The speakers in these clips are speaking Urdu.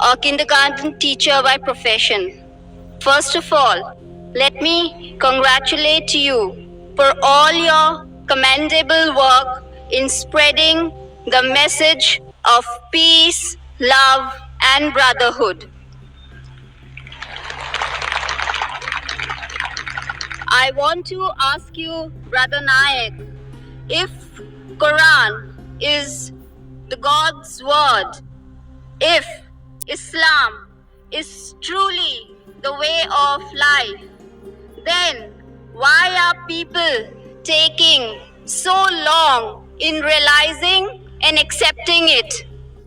a kindergarten teacher by profession. First of all, let me congratulate you for all your commendable work in spreading the message of peace, love, and brotherhood. I want to ask you, Brother Naik, if Quran is the God's word, if Islam is truly the way of life, then why are people taking so long in realizing and accepting it?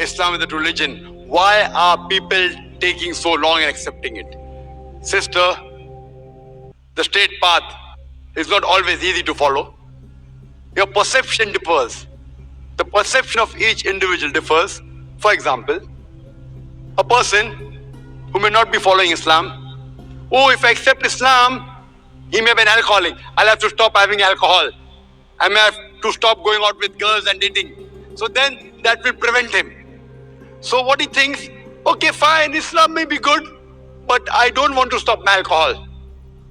Islam is the religion. Why are people taking so long in accepting it? Sister, the straight path is not always easy to follow. Your perception differs. The perception of each individual differs. For example, a person who may not be following Islam, oh, if I accept Islam, he may be an alcoholic. I'll have to stop having alcohol. I may have to stop going out with girls and dating. So then that will prevent him. So what he thinks, okay, fine, Islam may be good, but I don't want to stop my alcohol.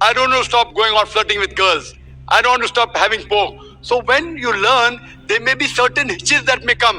I don't want to stop going out flirting with girls. I don't want to stop having pork. So when you learn, there may be certain hitches that may come.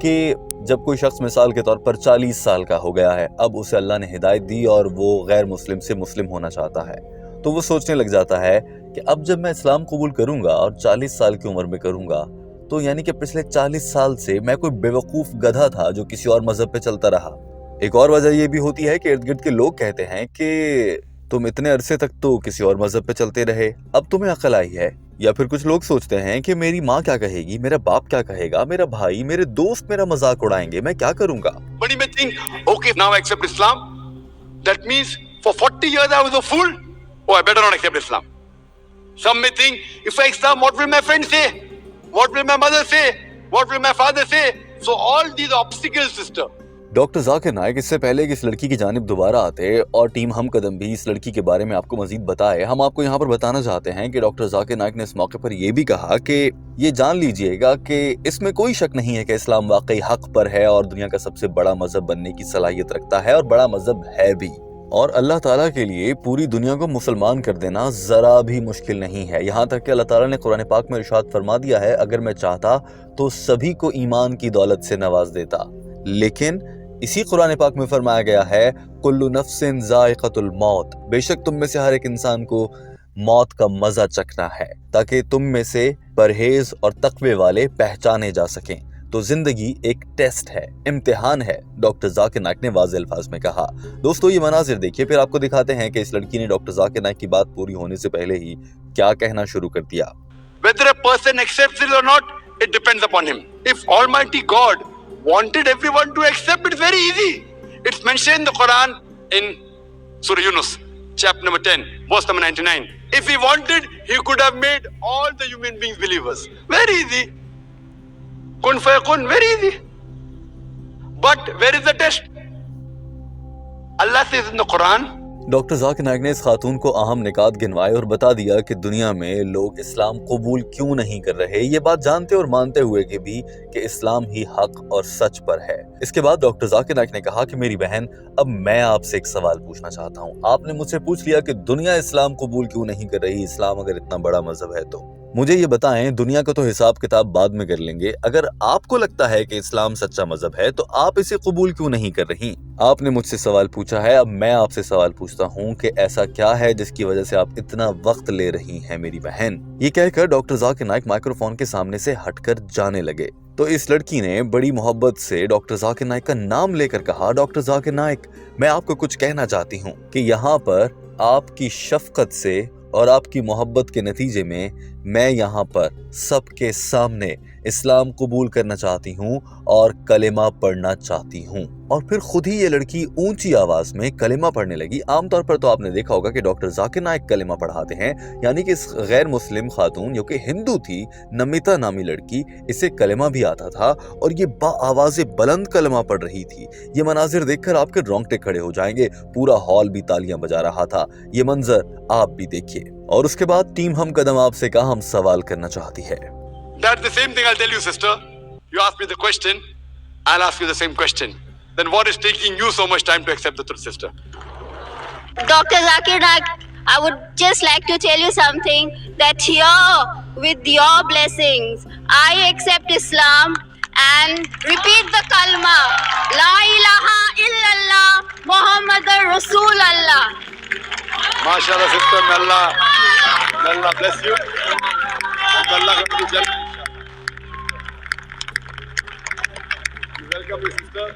کہ جب کوئی شخص مثال کے طور پر 40 سال کا ہو گیا ہے، اب اسے اللہ نے ہدایت دی اور وہ غیر مسلم سے مسلم ہونا چاہتا ہے، تو وہ سوچنے لگ جاتا ہے کہ اب جب میں اسلام قبول کروں گا اور 40 سال کی عمر میں کروں گا، تو یعنی کہ پچھلے 40 سال سے میں کوئی بیوقوف گدھا تھا جو کسی اور مذہب پہ چلتا رہا۔ ایک اور وجہ یہ بھی ہوتی ہے کہ ارد گرد کے لوگ کہتے ہیں کہ تم اتنے عرصے تک تو کسی اور مذہب پہ چلتے رہے، اب تمہیں عقل آئی ہے۔ یا پھر کچھ لوگ سوچتے ہیں کہ میری ماں کیا کہے گی، میرا باپ کیا کہے گا، میرا بھائی، میرے دوست میرا مذاق اڑائیں گے، میں کیا کروں گا۔ But you may think, okay, now I accept Islam. That means for 40 years I was a fool. Oh, I better not accept Islam. Some may think, if I accept, what will my friends say? What will my mother say? What will my father say? So all these obstacles, sister. Doctor Zakir Naik اس سے پہلے کہ اس لڑکی کی جانب دوبارہ آتے اور ٹیم ہم قدم بھی اس لڑکی کے بارے میں آپ کو مزید بتائے، ہم آپ کو یہاں پر بتانا چاہتے ہیں کہ ڈاکٹر ذاکر نائک نے اس موقع پر یہ بھی کہا کہ یہ جان لیجئے گا کہ اس میں کوئی شک نہیں ہے کہ اسلام واقعی حق پر ہے اور دنیا کا سب سے بڑا مذہب بننے کی صلاحیت رکھتا ہے، اور بڑا مذہب ہے بھی، اور اللہ تعالیٰ کے لیے پوری دنیا کو مسلمان کر دینا ذرا بھی مشکل نہیں ہے۔ یہاں تک کہ اللہ تعالیٰ نے قرآن پاک میں ارشاد فرما دیا ہے، اگر میں چاہتا تو سبھی کو ایمان کی دولت سے نواز دیتا، لیکن اسی قرآن پاک میں فرمایا گیا ہے کل نفس ذائقۃ الموت، بے شک تم میں سے ہر ایک انسان کو موت کا مزہ چکھنا ہے تاکہ تم میں سے پرہیز اور تقوی والے پہچانے جا سکیں۔ تو زندگی ایک ٹیسٹ ہے، امتحان ہے، ڈاکٹر ذاکر نائک نے واضح الفاظ میں کہا۔ دوستو یہ مناظر دیکھیے، پھر آپ کو دکھاتے ہیں کہ اس لڑکی نے ڈاکٹر ذاکر نائک کی بات پوری ہونے سے پہلے ہی کیا کہنا شروع کر دیا۔ Whether a person accepts it or not, it depends upon him. If Almighty God wanted everyone to accept, it's very easy. It's mentioned in the Quran in Surah Yunus, chapter number 10, verse number 99. If he wanted, he could have made all the human beings believers. Very easy. Kun fayakun, very easy. But where is the test? Allah says in the Quran, doctor Zakir Naik نے اس خاتون کو اہم نکات گنوائے اور بتا دیا کہ دنیا میں لوگ اسلام قبول کیوں نہیں کر رہے، یہ بات جانتے اور مانتے ہوئے کہ اسلام ہی حق اور سچ پر ہے۔ اس کے بعد ڈاکٹر ذاکر نائک نے کہا کہ میری بہن، اب میں آپ سے ایک سوال پوچھنا چاہتا ہوں۔ آپ نے مجھ سے پوچھ لیا کہ دنیا اسلام قبول کیوں نہیں کر رہی، اسلام اگر اتنا بڑا مذہب ہے تو مجھے یہ بتائیں، دنیا کا تو حساب کتاب بعد میں کر لیں گے، اگر آپ کو لگتا ہے کہ اسلام سچا مذہب ہے تو آپ اسے قبول کیوں نہیں کر رہی؟ آپ نے مجھ سے سوال پوچھا ہے، اب میں آپ سے سوال پوچھتا ہوں کہ ایسا کیا ہے جس کی وجہ سے آپ اتنا وقت لے رہی ہیں میری بہن؟ یہ کہہ کر doctor Zakir Naik micro phone کے سامنے سے ہٹ کر جانے لگے تو اس لڑکی نے بڑی محبت سے ڈاکٹر ذاکر نائک کا نام لے کر کہا، ڈاکٹر ذاکر نائک، میں آپ کو کچھ کہنا چاہتی ہوں کہ یہاں پر آپ کی شفقت سے اور آپ کی محبت کے نتیجے میں یہاں پر سب کے سامنے اسلام قبول کرنا چاہتی ہوں اور کلمہ پڑھنا چاہتی ہوں۔ اور پھر خود ہی یہ لڑکی اونچی آواز میں کلمہ پڑھنے لگی۔ عام طور پر تو آپ نے دیکھا ہوگا کہ ڈاکٹر ذاکر نائک کلمہ پڑھاتے ہیں، یعنی کہ اس غیر مسلم خاتون جو کہ ہندو تھی، نمیتا نامی لڑکی، اسے کلمہ بھی آتا تھا اور یہ با آواز بلند کلمہ پڑھ رہی تھی۔ یہ مناظر دیکھ کر آپ کے رونگٹے کھڑے ہو جائیں گے، پورا ہال بھی تالیاں بجا رہا تھا۔ یہ منظر آپ بھی دیکھیے۔ اور اس کے بعد ٹیم ہم قدم آپ سے کہا ہم سوال کرنا چاہتی ہے۔ that's the same thing I'll tell you, sister. You ask me the question, I'll ask you the same question. Then what is taking you so much time to accept the truth, sister? Dr. Zakir Naik, I would just like to tell you something, that here, with your blessings, I accept Islam and repeat the kalma, La ilaha illallah, Muhammadur Rasulullah. MashaAllah, sister, may Allah bless you. And Allah come to Jannah. Welcome, sister.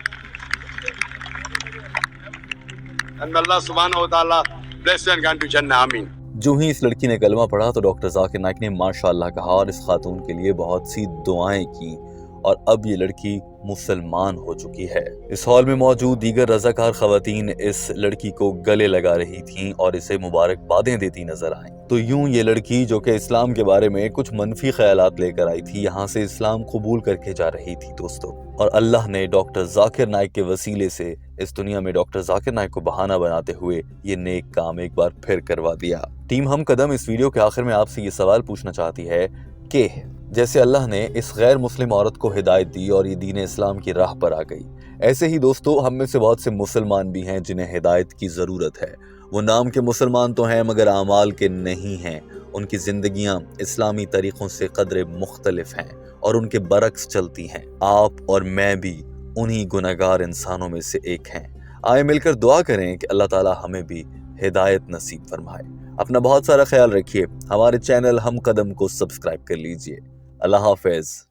And Allah subhanahu wa ta'ala bless you and grant you Jannah. Ameen. جو ہی اس لڑکی نے کلمہ پڑھا تو ڈاکٹر ذاکر نائک نے ماشاءاللہ کہا اور اس خاتون کے لیے بہت سی دعائیں کی، اور اب یہ لڑکی مسلمان ہو چکی ہے۔ اس ہال میں موجود دیگر رضاکار خواتین اس لڑکی کو گلے لگا رہی تھیں اور اسے مبارکبادیں دیتی نظر آئیں۔ تو یوں یہ لڑکی جو کہ اسلام کے بارے میں کچھ منفی خیالات لے کر آئی تھی، یہاں سے اسلام قبول کر کے جا رہی تھی دوستو، اور اللہ نے ڈاکٹر ذاکر نائک کے وسیلے سے اس دنیا میں ڈاکٹر ذاکر نائک کو بہانہ بناتے ہوئے یہ نیک کام ایک بار پھر کروا دیا۔ ٹیم ہم قدم اس ویڈیو کے آخر میں آپ سے یہ سوال پوچھنا چاہتی ہے کہ جیسے اللہ نے اس غیر مسلم عورت کو ہدایت دی اور یہ دین اسلام کی راہ پر آ گئی، ایسے ہی دوستو ہم میں سے بہت سے مسلمان بھی ہیں جنہیں ہدایت کی ضرورت ہے۔ وہ نام کے مسلمان تو ہیں مگر اعمال کے نہیں ہیں، ان کی زندگیاں اسلامی طریقوں سے قدرے مختلف ہیں اور ان کے برعکس چلتی ہیں۔ آپ اور میں بھی انہی گنہگار انسانوں میں سے ایک ہیں۔ آئے مل کر دعا کریں کہ اللہ تعالی ہمیں بھی ہدایت نصیب فرمائے۔ اپنا بہت سارا خیال رکھیے۔ ہمارے چینل ہم قدم کو سبسکرائب کر لیجئے۔ اللہ حافظ۔